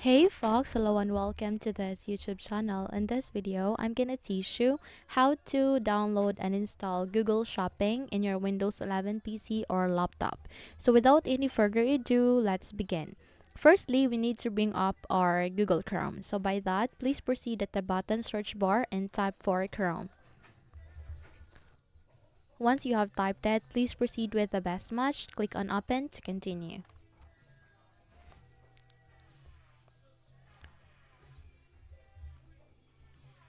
Hey folks, hello and welcome to this YouTube channel. In this video, I'm gonna teach you how to download and install Google Shopping in your Windows 11 PC or laptop. So without any further ado, let's begin. Firstly, we need to bring up our Google Chrome. So by that, please proceed at the button search bar and type for Chrome. Once you have typed it, please proceed with the best match. Click on open to continue.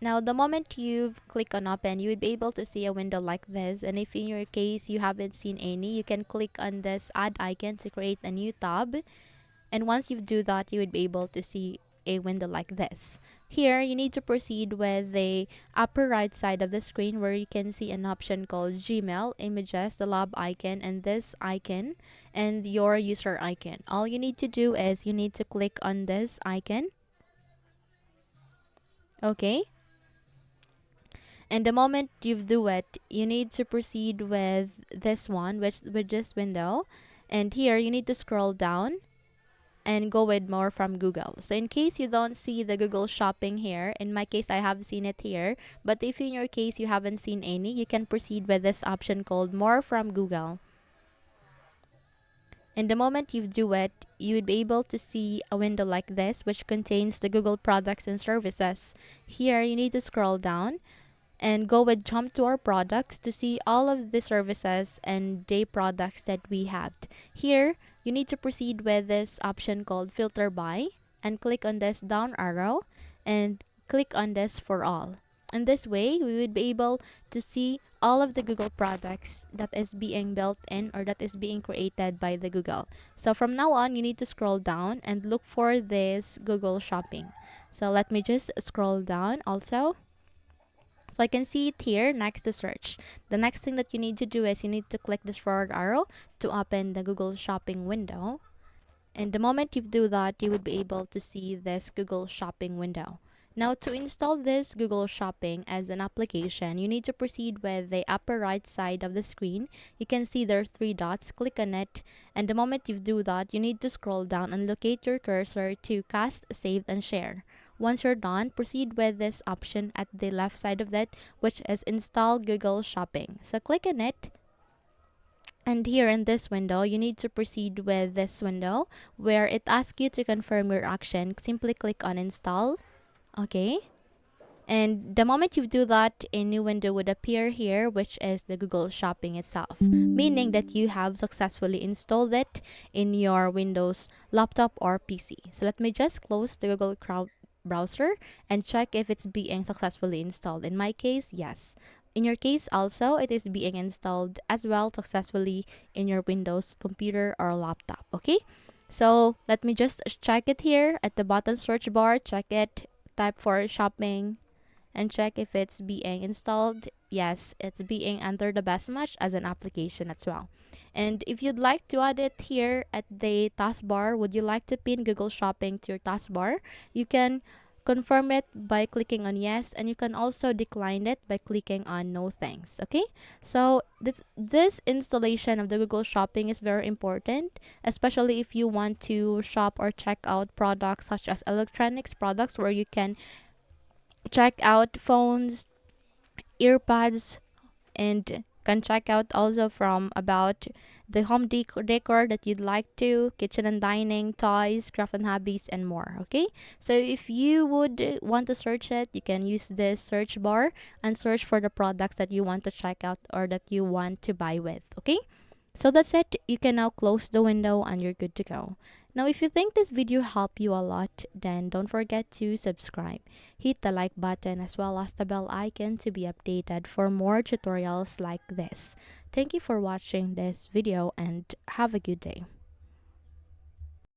Now, the moment you've clicked on open, you would be able to see a window like this. And if in your case you haven't seen any, you can click on this add icon to create a new tab. And once you do that, you would be able to see a window like this. Here, you need to proceed with the upper right side of the screen where you can see an option called Gmail, Images, the lab icon, and this icon, and your user icon. All you need to do is you need to click on this icon. Okay. And the moment you do it, you need to proceed with this one, with this window. And here you need to scroll down and go with more from Google. So in case you don't see the Google Shopping here, in my case I have seen it here, but if in your case you haven't seen any, you can proceed with this option called More from Google. And the moment you do it, you would be able to see a window like this, which contains the Google products and services. Here you need to scroll down and go with jump to our products to see all of the services and day products that we have. Here, you need to proceed with this option called filter by and click on this down arrow and click on this for all. In this way, we would be able to see all of the Google products that is being built in or that is being created by the Google. So from now on, you need to scroll down and look for this Google Shopping. So let me just scroll down also. So I can see it here next to search. The next thing that you need to do is you need to click this forward arrow to open the Google Shopping window. And the moment you do that, you would be able to see this Google Shopping window. Now to install this Google Shopping as an application, you need to proceed with the upper right side of the screen. You can see there are three dots. Click on it. And the moment you do that, you need to scroll down and locate your cursor to cast, save, and share. Once you're done, proceed with this option at the left side of that, which is install Google Shopping. So click on it. And here in this window, you need to proceed with this window where it asks you to confirm your action. Simply click on install. Okay. And the moment you do that, a new window would appear here, which is the Google Shopping itself, meaning that you have successfully installed it in your Windows laptop or PC. So let me just close the Google Chrome browser and check if it's being successfully installed. In my case, yes. In your case also, it is being installed as well successfully in your Windows computer or laptop. Okay, so let me just check it here at the bottom search bar. Check it, type for shopping, and check if it's being installed. Yes, it's being entered the best match as an application as well. And if you'd like to add it here at the taskbar, would you like to pin Google Shopping to your taskbar? You can confirm it by clicking on yes, and you can also decline it by clicking on no thanks. Okay, so this installation of the Google Shopping is very important, especially if you want to shop or check out products such as electronics products, where you can check out phones, earbuds, and can check out also from about the home decor that you'd like to, kitchen and dining, toys, craft and hobbies, and more. Okay, so if you would want to search it, you can use this search bar and search for the products that you want to check out or that you want to buy with. Okay, so that's it. You can now close the window and you're good to go. Now, if you think this video helped you a lot, then don't forget to subscribe. Hit the like button as well as the bell icon to be updated for more tutorials like this. Thank you for watching this video and have a good day.